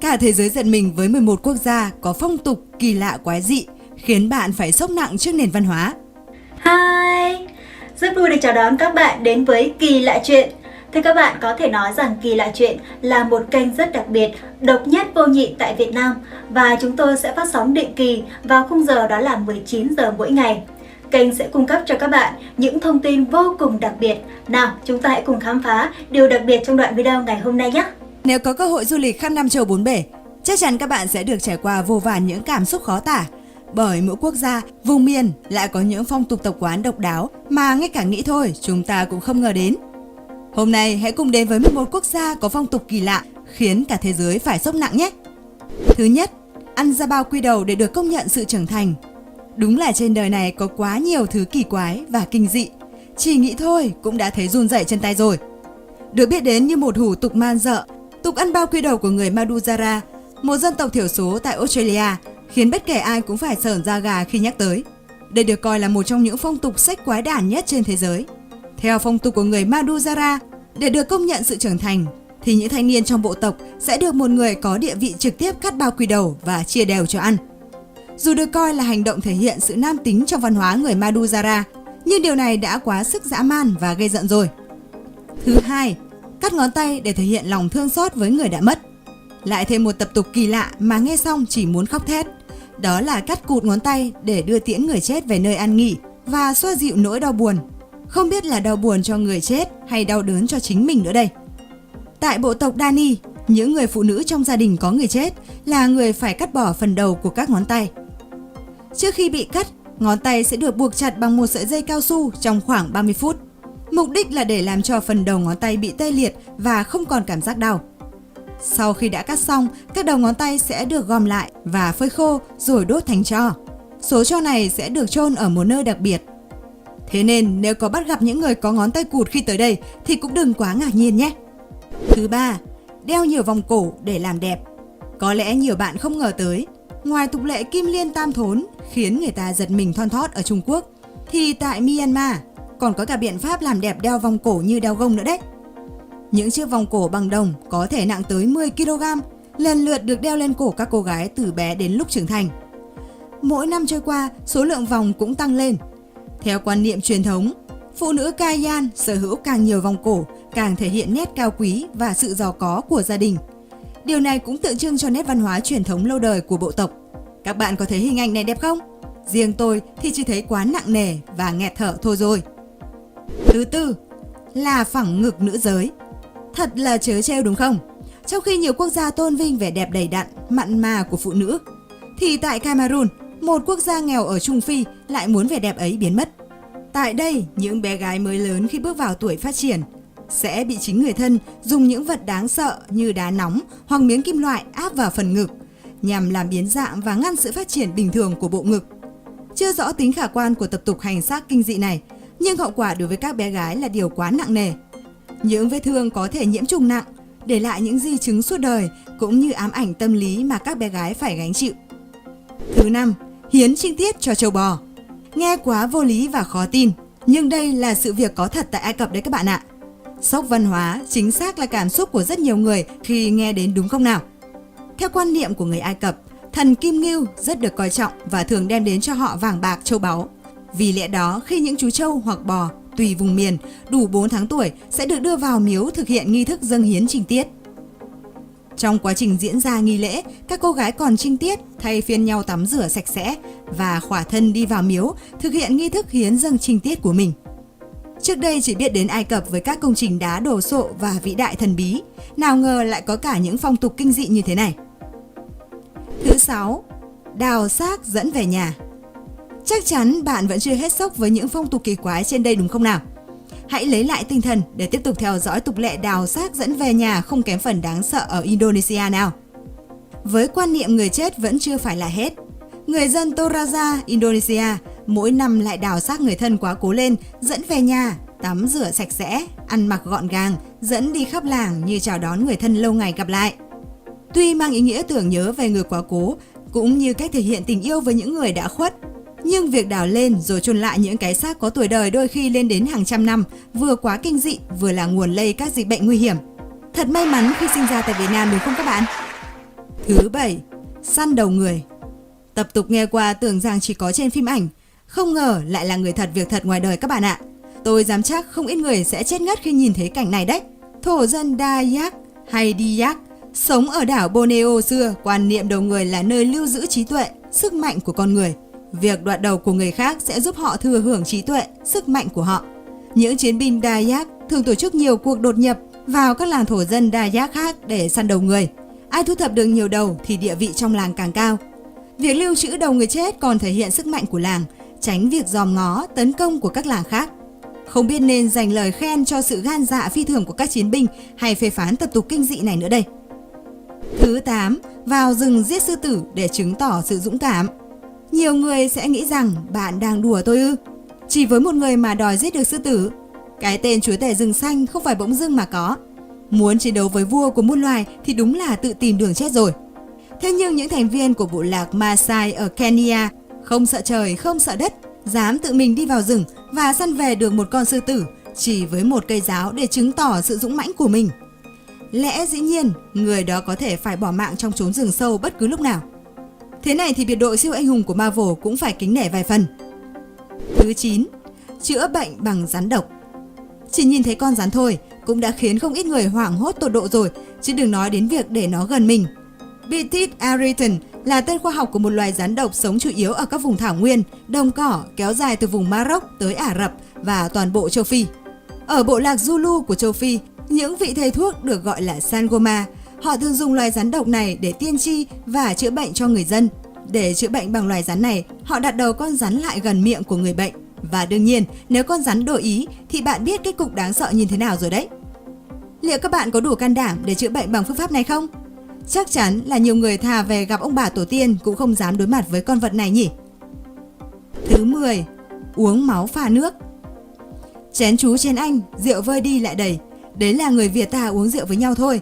Cả thế giới giật mình với 11 quốc gia có phong tục kỳ lạ quái dị, khiến bạn phải sốc nặng trước nền văn hóa. Hi! Rất vui được chào đón các bạn đến với Kỳ Lạ Chuyện. Thưa các bạn, có thể nói rằng Kỳ Lạ Chuyện là một kênh rất đặc biệt, độc nhất vô nhị tại Việt Nam và chúng tôi sẽ phát sóng định kỳ vào khung giờ đó là 19 giờ mỗi ngày. Kênh sẽ cung cấp cho các bạn những thông tin vô cùng đặc biệt. Nào, chúng ta hãy cùng khám phá điều đặc biệt trong đoạn video ngày hôm nay nhé! Nếu có cơ hội du lịch khắp năm châu bốn bể, chắc chắn các bạn sẽ được trải qua vô vàn những cảm xúc khó tả. Bởi mỗi quốc gia, vùng miền lại có những phong tục tập quán độc đáo mà ngay cả nghĩ thôi chúng ta cũng không ngờ đến. Hôm nay hãy cùng đến với 11 quốc gia có phong tục kỳ lạ khiến cả thế giới phải sốc nặng nhé. Thứ nhất, ăn ra bao quy đầu để được công nhận sự trưởng thành. Đúng là trên đời này có quá nhiều thứ kỳ quái và kinh dị. Chỉ nghĩ thôi cũng đã thấy run rẩy chân tay rồi. Được biết đến như một hủ tục man dợ, tục ăn bao quy đầu của người Madurara, một dân tộc thiểu số tại Australia, khiến bất kể ai cũng phải sởn da gà khi nhắc tới. Đây được coi là một trong những phong tục sách quái đản nhất trên thế giới. Theo phong tục của người Madurara, để được công nhận sự trưởng thành, thì những thanh niên trong bộ tộc sẽ được một người có địa vị trực tiếp cắt bao quy đầu và chia đều cho ăn. Dù được coi là hành động thể hiện sự nam tính trong văn hóa người Madurara, nhưng điều này đã quá sức dã man và gây giận rồi. Thứ hai, cắt ngón tay để thể hiện lòng thương xót với người đã mất. Lại thêm một tập tục kỳ lạ mà nghe xong chỉ muốn khóc thét. Đó là cắt cụt ngón tay để đưa tiễn người chết về nơi an nghỉ và xoa dịu nỗi đau buồn. Không biết là đau buồn cho người chết hay đau đớn cho chính mình nữa đây. Tại bộ tộc Dani, những người phụ nữ trong gia đình có người chết là người phải cắt bỏ phần đầu của các ngón tay. Trước khi bị cắt, ngón tay sẽ được buộc chặt bằng một sợi dây cao su trong khoảng 30 phút. Mục đích là để làm cho phần đầu ngón tay bị tê liệt và không còn cảm giác đau. Sau khi đã cắt xong, các đầu ngón tay sẽ được gom lại và phơi khô rồi đốt thành tro. Số tro này sẽ được chôn ở một nơi đặc biệt. Thế nên nếu có bắt gặp những người có ngón tay cụt khi tới đây thì cũng đừng quá ngạc nhiên nhé. Thứ ba, đeo nhiều vòng cổ để làm đẹp. Có lẽ nhiều bạn không ngờ tới, ngoài tục lệ kim liên tam thốn khiến người ta giật mình thon thót ở Trung Quốc, thì tại Myanmar còn có cả biện pháp làm đẹp đeo vòng cổ như đeo gông nữa đấy. Những chiếc vòng cổ bằng đồng có thể nặng tới 10 kg, lần lượt được đeo lên cổ các cô gái từ bé đến lúc trưởng thành. Mỗi năm trôi qua, số lượng vòng cũng tăng lên. Theo quan niệm truyền thống, phụ nữ Kayan sở hữu càng nhiều vòng cổ, càng thể hiện nét cao quý và sự giàu có của gia đình. Điều này cũng tượng trưng cho nét văn hóa truyền thống lâu đời của bộ tộc. Các bạn có thấy hình ảnh này đẹp không? Riêng tôi thì chỉ thấy quá nặng nề và nghẹt thở thôi rồi. Thứ tư, là phẳng ngực nữ giới. Thật là trớ trêu đúng không? Trong khi nhiều quốc gia tôn vinh vẻ đẹp đầy đặn, mặn mà của phụ nữ, thì tại Cameroon, một quốc gia nghèo ở Trung Phi, lại muốn vẻ đẹp ấy biến mất. Tại đây, những bé gái mới lớn khi bước vào tuổi phát triển sẽ bị chính người thân dùng những vật đáng sợ như đá nóng hoặc miếng kim loại áp vào phần ngực nhằm làm biến dạng và ngăn sự phát triển bình thường của bộ ngực. Chưa rõ tính khả quan của tập tục hành xác kinh dị này, nhưng hậu quả đối với các bé gái là điều quá nặng nề. Những vết thương có thể nhiễm trùng nặng, để lại những di chứng suốt đời cũng như ám ảnh tâm lý mà các bé gái phải gánh chịu. Thứ năm, hiến trinh tiết cho trâu bò. Nghe quá vô lý và khó tin, nhưng đây là sự việc có thật tại Ai Cập đấy các bạn ạ. Sốc văn hóa chính xác là cảm xúc của rất nhiều người khi nghe đến đúng không nào? Theo quan niệm của người Ai Cập, thần Kim Ngưu rất được coi trọng và thường đem đến cho họ vàng bạc châu báu. Vì lẽ đó, khi những chú trâu hoặc bò tùy vùng miền đủ 4 tháng tuổi sẽ được đưa vào miếu thực hiện nghi thức dâng hiến trinh tiết. Trong quá trình diễn ra nghi lễ, các cô gái còn trinh tiết thay phiên nhau tắm rửa sạch sẽ và khỏa thân đi vào miếu thực hiện nghi thức hiến dâng trinh tiết của mình. Trước đây chỉ biết đến Ai Cập với các công trình đá đồ sộ và vĩ đại thần bí, nào ngờ lại có cả những phong tục kinh dị như thế này. Thứ sáu, đào xác dẫn về nhà. Chắc chắn bạn vẫn chưa hết sốc với những phong tục kỳ quái trên đây đúng không nào? Hãy lấy lại tinh thần để tiếp tục theo dõi tục lệ đào xác dẫn về nhà không kém phần đáng sợ ở Indonesia nào. Với quan niệm người chết vẫn chưa phải là hết, người dân Toraja, Indonesia mỗi năm lại đào xác người thân quá cố lên, dẫn về nhà, tắm rửa sạch sẽ, ăn mặc gọn gàng, dẫn đi khắp làng như chào đón người thân lâu ngày gặp lại. Tuy mang ý nghĩa tưởng nhớ về người quá cố, cũng như cách thể hiện tình yêu với những người đã khuất, nhưng việc đào lên rồi chôn lại những cái xác có tuổi đời đôi khi lên đến hàng trăm năm vừa quá kinh dị vừa là nguồn lây các dịch bệnh nguy hiểm. Thật may mắn khi sinh ra tại Việt Nam đúng không các bạn? Thứ 7. Săn đầu người. Tập tục nghe qua tưởng rằng chỉ có trên phim ảnh, không ngờ lại là người thật việc thật ngoài đời các bạn ạ. Tôi dám chắc không ít người sẽ chết ngất khi nhìn thấy cảnh này đấy. Thổ dân Dayak hay Diak sống ở đảo Borneo xưa quan niệm đầu người là nơi lưu giữ trí tuệ, sức mạnh của con người. Việc đoạt đầu của người khác sẽ giúp họ thừa hưởng trí tuệ, sức mạnh của họ. Những chiến binh Dayak thường tổ chức nhiều cuộc đột nhập vào các làng thổ dân Dayak khác để săn đầu người. Ai thu thập được nhiều đầu thì địa vị trong làng càng cao. Việc lưu trữ đầu người chết còn thể hiện sức mạnh của làng, tránh việc dòm ngó, tấn công của các làng khác. Không biết nên dành lời khen cho sự gan dạ phi thường của các chiến binh hay phê phán tập tục kinh dị này nữa đây. Thứ 8. Vào rừng giết sư tử để chứng tỏ sự dũng cảm. Nhiều người sẽ nghĩ rằng bạn đang đùa tôi ư? Chỉ với một người mà đòi giết được sư tử? Cái tên chúa tể rừng xanh không phải bỗng dưng mà có. Muốn chiến đấu với vua của muôn loài thì đúng là tự tìm đường chết rồi. Thế nhưng những thành viên của bộ lạc Maasai ở Kenya không sợ trời, không sợ đất, dám tự mình đi vào rừng và săn về được một con sư tử chỉ với một cây giáo để chứng tỏ sự dũng mãnh của mình. Lẽ dĩ nhiên, người đó có thể phải bỏ mạng trong chốn rừng sâu bất cứ lúc nào. Thế này thì biệt đội siêu anh hùng của Marvel cũng phải kính nể vài phần. Thứ 9. Chữa bệnh bằng rắn độc. Chỉ nhìn thấy con rắn thôi cũng đã khiến không ít người hoảng hốt tột độ rồi, chứ đừng nói đến việc để nó gần mình. Betis ariton là tên khoa học của một loài rắn độc sống chủ yếu ở các vùng thảo nguyên, đồng cỏ kéo dài từ vùng Maroc tới Ả Rập và toàn bộ châu Phi. Ở bộ lạc Zulu của châu Phi, những vị thầy thuốc được gọi là Sangoma, họ thường dùng loài rắn độc này để tiên tri và chữa bệnh cho người dân. Để chữa bệnh bằng loài rắn này, họ đặt đầu con rắn lại gần miệng của người bệnh. Và đương nhiên, nếu con rắn đổi ý thì bạn biết kết cục đáng sợ như thế nào rồi đấy. Liệu các bạn có đủ can đảm để chữa bệnh bằng phương pháp này không? Chắc chắn là nhiều người thà về gặp ông bà tổ tiên cũng không dám đối mặt với con vật này nhỉ. Thứ 10. Uống máu pha nước. Chén chú chén anh, rượu vơi đi lại đầy. Đấy là người Việt ta uống rượu với nhau thôi.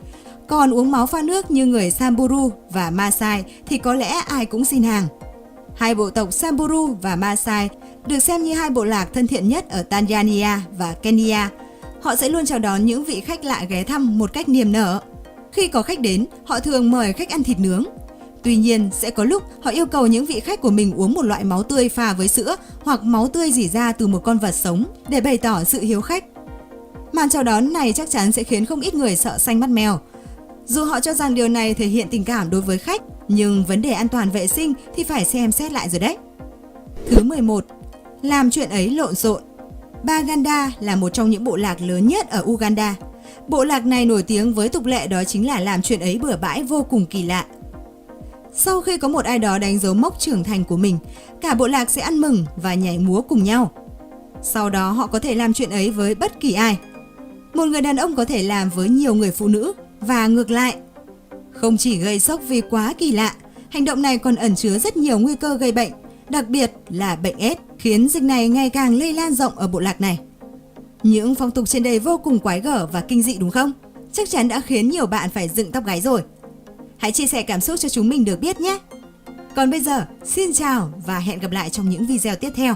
Còn uống máu pha nước như người Samburu và Maasai thì có lẽ ai cũng xin hàng. Hai bộ tộc Samburu và Maasai được xem như hai bộ lạc thân thiện nhất ở Tanzania và Kenya. Họ sẽ luôn chào đón những vị khách lạ ghé thăm một cách niềm nở. Khi có khách đến, họ thường mời khách ăn thịt nướng. Tuy nhiên, sẽ có lúc họ yêu cầu những vị khách của mình uống một loại máu tươi pha với sữa hoặc máu tươi rỉ ra từ một con vật sống để bày tỏ sự hiếu khách. Màn chào đón này chắc chắn sẽ khiến không ít người sợ xanh mắt mèo. Dù họ cho rằng điều này thể hiện tình cảm đối với khách, nhưng vấn đề an toàn vệ sinh thì phải xem xét lại rồi đấy. Thứ 11. Làm chuyện ấy lộn xộn. Baganda là một trong những bộ lạc lớn nhất ở Uganda. Bộ lạc này nổi tiếng với tục lệ đó chính là làm chuyện ấy bừa bãi vô cùng kỳ lạ. Sau khi có một ai đó đánh dấu mốc trưởng thành của mình, cả bộ lạc sẽ ăn mừng và nhảy múa cùng nhau. Sau đó họ có thể làm chuyện ấy với bất kỳ ai. Một người đàn ông có thể làm với nhiều người phụ nữ và ngược lại. Không chỉ gây sốc vì quá kỳ lạ, hành động này còn ẩn chứa rất nhiều nguy cơ gây bệnh, đặc biệt là bệnh AIDS, khiến dịch này ngày càng lây lan rộng ở bộ lạc này. Những phong tục trên đây vô cùng quái gở và kinh dị đúng không? Chắc chắn đã khiến nhiều bạn phải dựng tóc gáy rồi. Hãy chia sẻ cảm xúc cho chúng mình được biết nhé! Còn bây giờ, xin chào và hẹn gặp lại trong những video tiếp theo.